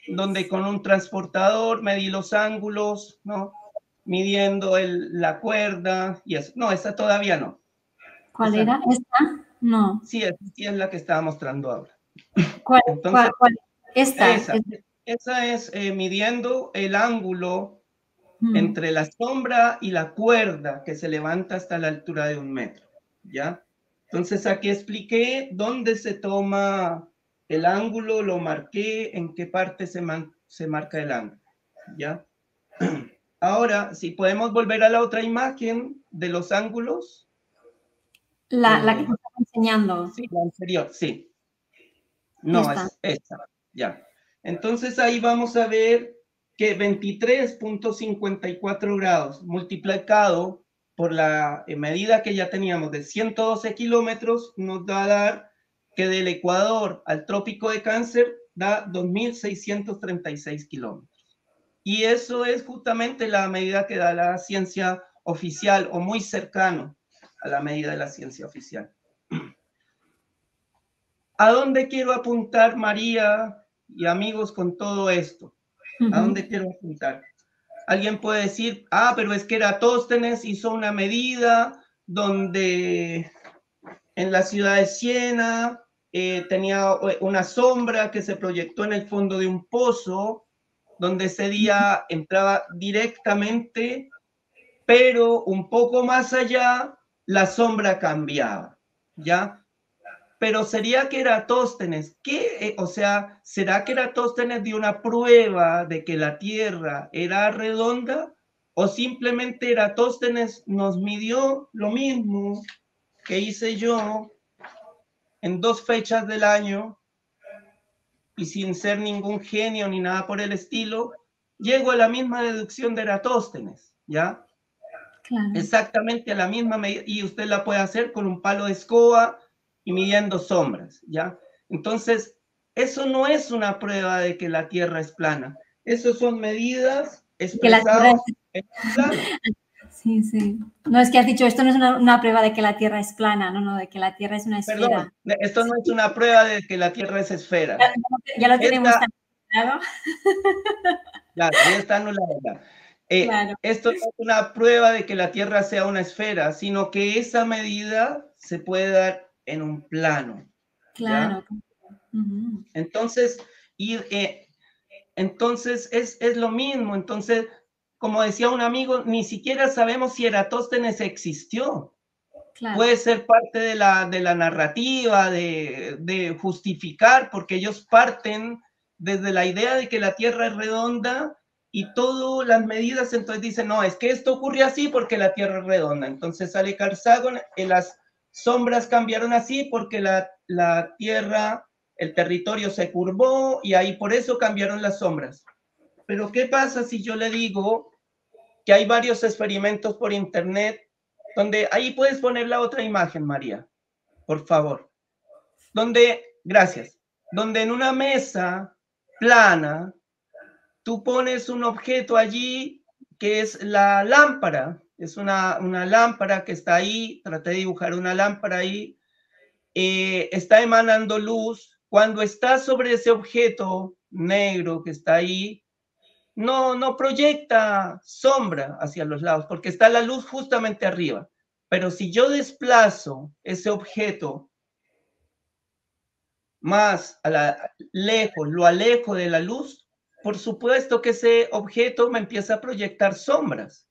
donde con un transportador medí los ángulos, ¿no? Midiendo la cuerda y eso. No, esa todavía no. ¿Cuál era? No. ¿Esta? No. Sí, es la que estaba mostrando ahora. ¿Cuál? Entonces, ¿Cuál? Esta. Esa es midiendo el ángulo entre la sombra y la cuerda que se levanta hasta la altura de 1 metro, ¿ya? Entonces aquí expliqué dónde se toma el ángulo, lo marqué, en qué parte se marca el ángulo, ¿ya? Ahora, si podemos volver a la otra imagen de los ángulos. La que te estaba enseñando. Sí, la anterior, sí. No, es esta, ya. Entonces ahí vamos a ver que 23,54 grados multiplicado por la medida que ya teníamos de 112 kilómetros nos va a dar que del Ecuador al trópico de Cáncer da 2.636 kilómetros. Y eso es justamente la medida que da la ciencia oficial o muy cercano a la medida de la ciencia oficial. ¿A dónde quiero apuntar, María y amigos, con todo esto? ¿A dónde quiero apuntar? Alguien puede decir, pero es que Eratóstenes hizo una medida donde en la ciudad de Siena tenía una sombra que se proyectó en el fondo de un pozo, donde ese día entraba directamente, pero un poco más allá la sombra cambiaba, ¿ya? Pero sería que Eratóstenes, ¿será que Eratóstenes dio una prueba de que la Tierra era redonda? ¿O simplemente Eratóstenes nos midió lo mismo que hice yo en 2 fechas del año y sin ser ningún genio ni nada por el estilo, llego a la misma deducción de Eratóstenes, ¿ya? Claro. Exactamente a la misma medida, y usted la puede hacer con un palo de escoba y midiendo sombras, ¿ya? Entonces, eso no es una prueba de que la Tierra es plana. Eso son medidas expresadas en un plano. Sí, sí. No, es que has dicho, esto no es una prueba de que la Tierra es plana, no, no, de que la Tierra es una esfera. Perdón, esto no es una prueba de que la Tierra es esfera. Ya lo tenemos Esta, tan claro. claro, ya está anulada. Claro, Esto no es una prueba de que la Tierra sea una esfera, sino que esa medida se puede dar en un plano, ¿ya? claro. Ujú. Entonces, y, entonces es lo mismo. Entonces, como decía un amigo, ni siquiera sabemos si Eratóstenes existió. Claro, Puede ser parte de la narrativa, de justificar, porque ellos parten desde la idea de que la Tierra es redonda y todas las medidas entonces dicen, no, es que esto ocurre así porque la Tierra es redonda. Entonces sale Carl Sagan, las sombras cambiaron así porque la Tierra, el territorio se curvó y ahí por eso cambiaron las sombras. Pero ¿qué pasa si yo le digo que hay varios experimentos por internet donde ahí puedes poner la otra imagen, María, por favor? Donde, gracias, donde en una mesa plana tú pones un objeto allí que es la lámpara, es una lámpara que está ahí, traté de dibujar una lámpara ahí, está emanando luz. Cuando está sobre ese objeto negro que está ahí, no proyecta sombra hacia los lados, porque está la luz justamente arriba. Pero si yo desplazo ese objeto más lejos, lo alejo de la luz, por supuesto que ese objeto me empieza a proyectar sombras.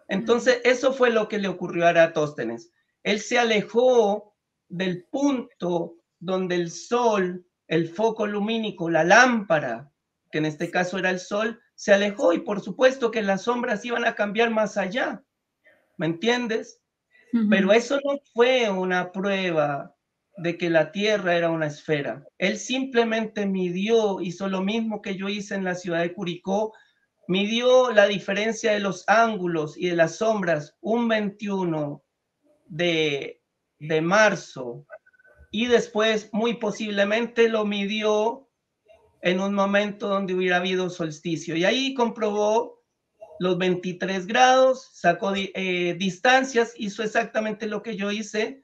Entonces, eso fue lo que le ocurrió a Eratóstenes. Él se alejó del punto donde el sol, el foco lumínico, la lámpara, que en este caso era el sol, se alejó y por supuesto que las sombras iban a cambiar más allá. ¿Me entiendes? Pero eso no fue una prueba de que la Tierra era una esfera. Él simplemente midió, hizo lo mismo que yo hice en la ciudad de Curicó, midió la diferencia de los ángulos y de las sombras un 21 de marzo y después muy posiblemente lo midió en un momento donde hubiera habido solsticio y ahí comprobó los 23 grados, sacó distancias, hizo exactamente lo que yo hice,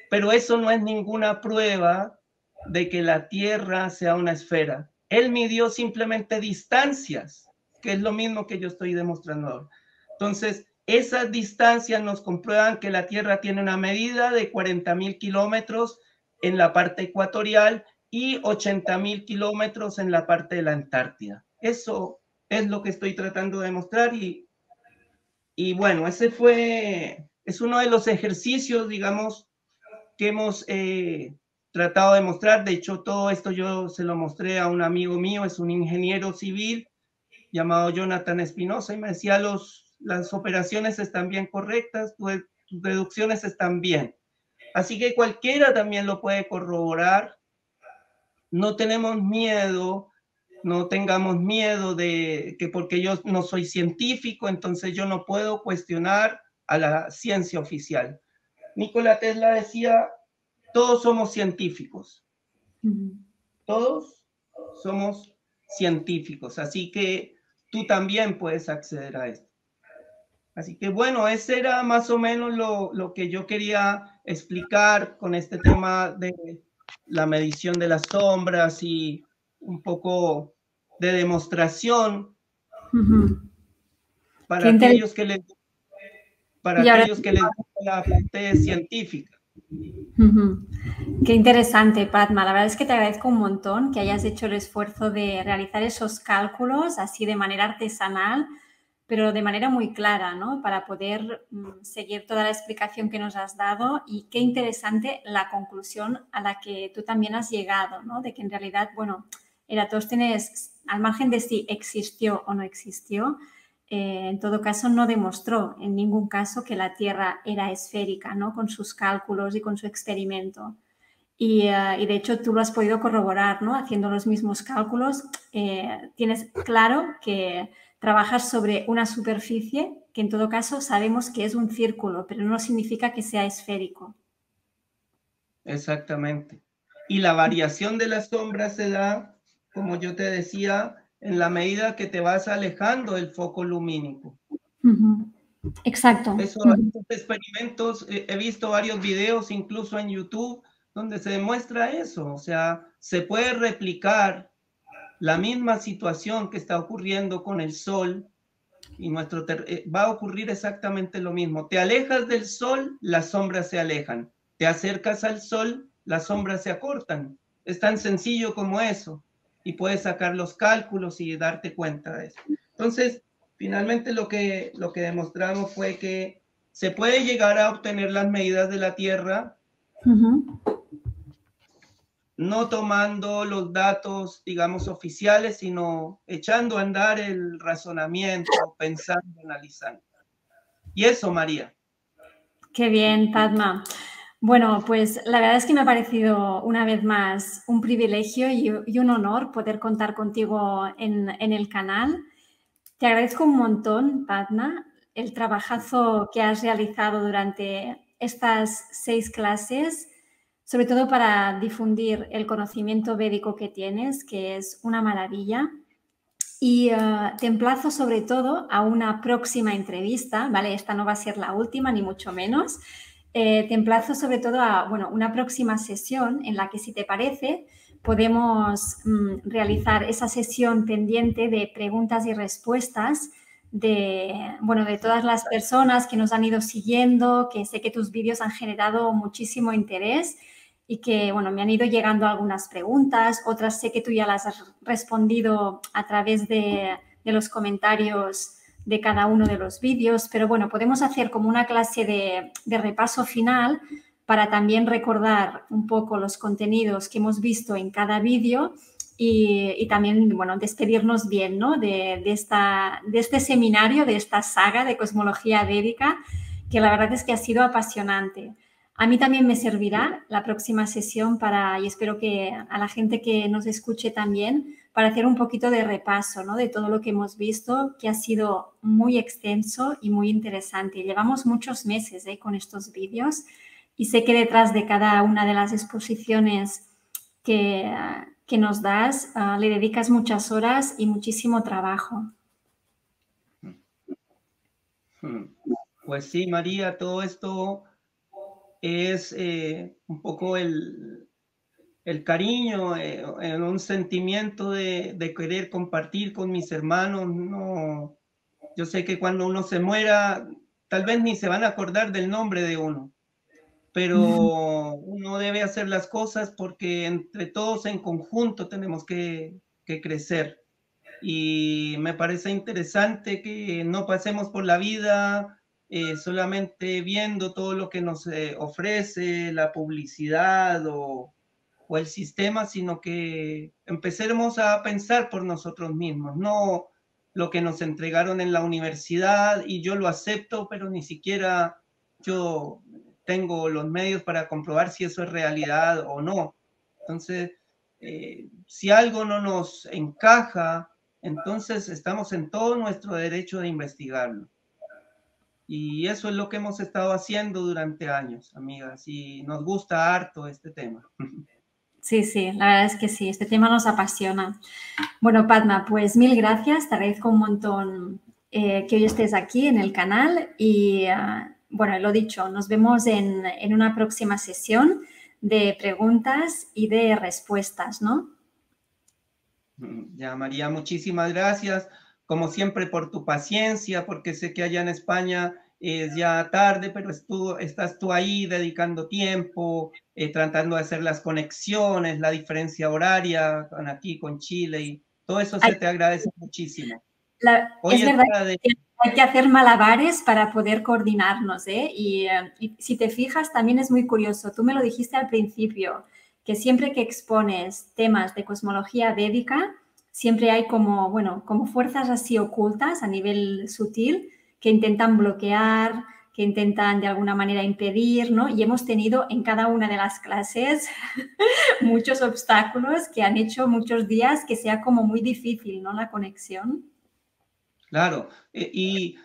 pero eso no es ninguna prueba de que la Tierra sea una esfera. Él midió simplemente distancias, que es lo mismo que yo estoy demostrando ahora. Entonces, esas distancias nos comprueban que la Tierra tiene una medida de 40.000 kilómetros en la parte ecuatorial y 80.000 kilómetros en la parte de la Antártida. Eso es lo que estoy tratando de demostrar y bueno, es uno de los ejercicios, digamos, que hemos tratado de mostrar. De hecho, todo esto yo se lo mostré a un amigo mío, es un ingeniero civil llamado Jonathan Espinosa, y me decía, las operaciones están bien correctas, tus deducciones están bien. Así que cualquiera también lo puede corroborar. No tenemos miedo, no tengamos miedo de que porque yo no soy científico, entonces yo no puedo cuestionar a la ciencia oficial. Nikola Tesla decía, todos somos científicos, todos somos científicos, así que tú también puedes acceder a esto. Así que bueno, ese era más o menos lo que yo quería explicar con este tema de la medición de las sombras y un poco de demostración para aquellos que les, para Y ahora, aquellos que les gusta la parte científica. qué interesante, Padma. La verdad es que te agradezco un montón que hayas hecho el esfuerzo de realizar esos cálculos así de manera artesanal, pero de manera muy clara, ¿no? Para poder seguir toda la explicación que nos has dado y qué interesante la conclusión a la que tú también has llegado, ¿no? De que en realidad, bueno, Eratóstenes, al margen de si existió o no existió, en todo caso no demostró en ningún caso que la Tierra era esférica, ¿no? Con sus cálculos y con su experimento. Y de hecho tú lo has podido corroborar, ¿no? Haciendo los mismos cálculos, tienes claro que trabajas sobre una superficie que en todo caso sabemos que es un círculo, pero no significa que sea esférico. Exactamente. Y la variación de las sombras se da, como yo te decía, en la medida que te vas alejando del foco lumínico. Exacto. Esos experimentos, he visto varios videos, incluso en YouTube, donde se demuestra eso. O sea, se puede replicar la misma situación que está ocurriendo con el Sol y va a ocurrir exactamente lo mismo. Te alejas del Sol, las sombras se alejan. Te acercas al Sol, las sombras se acortan. Es tan sencillo como eso. Y puedes sacar los cálculos y darte cuenta de eso. Entonces, finalmente lo que demostramos fue que se puede llegar a obtener las medidas de la Tierra no tomando los datos, digamos, oficiales, sino echando a andar el razonamiento, pensando, analizando. Y eso, María. Qué bien, Padma. Bueno, pues la verdad es que me ha parecido una vez más un privilegio y un honor poder contar contigo en el canal. Te agradezco un montón, Padma, el trabajazo que has realizado durante estas 6 clases, sobre todo para difundir el conocimiento védico que tienes, que es una maravilla. Y te emplazo sobre todo a una próxima entrevista, ¿vale? Esta no va a ser la última, ni mucho menos. Te emplazo sobre todo a, bueno, una próxima sesión en la que, si te parece, podemos realizar esa sesión pendiente de preguntas y respuestas de, bueno, de todas las personas que nos han ido siguiendo, que sé que tus vídeos han generado muchísimo interés y que, bueno, me han ido llegando algunas preguntas, otras sé que tú ya las has respondido a través de los comentarios de cada uno de los vídeos, pero bueno, podemos hacer como una clase de repaso final para también recordar un poco los contenidos que hemos visto en cada vídeo y también, bueno, despedirnos bien, ¿no? de este seminario, de esta saga de cosmología védica, que la verdad es que ha sido apasionante. A mí también me servirá la próxima sesión y espero que a la gente que nos escuche también, para hacer un poquito de repaso, ¿no? De todo lo que hemos visto, que ha sido muy extenso y muy interesante. Llevamos muchos meses con estos vídeos y sé que detrás de cada una de las exposiciones que nos das, le dedicas muchas horas y muchísimo trabajo. Pues sí, María, todo esto es un poco el cariño, un sentimiento de querer compartir con mis hermanos. No, yo sé que cuando uno se muera, tal vez ni se van a acordar del nombre de uno, pero uno debe hacer las cosas porque entre todos en conjunto tenemos que crecer. Y me parece interesante que no pasemos por la vida solamente viendo todo lo que nos ofrece la publicidad o el sistema, sino que empecemos a pensar por nosotros mismos, no lo que nos entregaron en la universidad y yo lo acepto, pero ni siquiera yo tengo los medios para comprobar si eso es realidad o no. Entonces, si algo no nos encaja, entonces estamos en todo nuestro derecho de investigarlo. Y eso es lo que hemos estado haciendo durante años, amigas, y nos gusta harto este tema. Sí, sí, la verdad es que sí, este tema nos apasiona. Bueno, Padma, pues mil gracias, te agradezco un montón que hoy estés aquí en el canal y, bueno, lo dicho, nos vemos en una próxima sesión de preguntas y de respuestas, ¿no? Ya, María, muchísimas gracias, como siempre, por tu paciencia, porque sé que allá en España es ya tarde, pero estás tú ahí dedicando tiempo, tratando de hacer las conexiones, la diferencia horaria con aquí, con Chile, y todo eso se te agradece muchísimo. Es verdad que hay que hacer malabares para poder coordinarnos, ¿eh? Y si te fijas, también es muy curioso. Tú me lo dijiste al principio, que siempre que expones temas de cosmología védica, siempre hay como, bueno, como fuerzas así ocultas a nivel sutil que intentan bloquear, que intentan de alguna manera impedir, ¿no? Y hemos tenido en cada una de las clases muchos obstáculos que han hecho muchos días que sea como muy difícil, ¿no? La conexión. Claro, y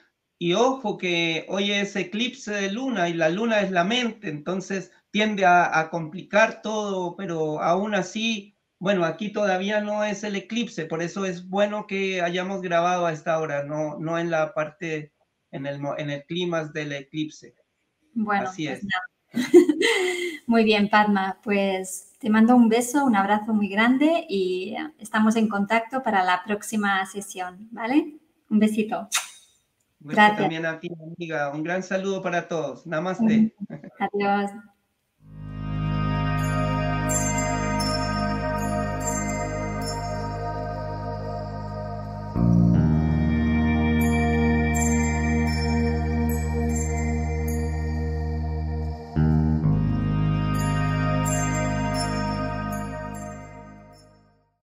ojo que hoy es eclipse de luna y la luna es la mente, entonces tiende a complicar todo, pero aún así, bueno, aquí todavía no es el eclipse, por eso es bueno que hayamos grabado a esta hora, no en en el clímax del eclipse. Bueno, Así pues es. nada. Muy bien, Padma. Pues te mando un beso, un abrazo muy grande y estamos en contacto para la próxima sesión, ¿vale? Un besito. Beso Gracias. también a ti, amiga. Un gran saludo para todos. Namaste. Adiós.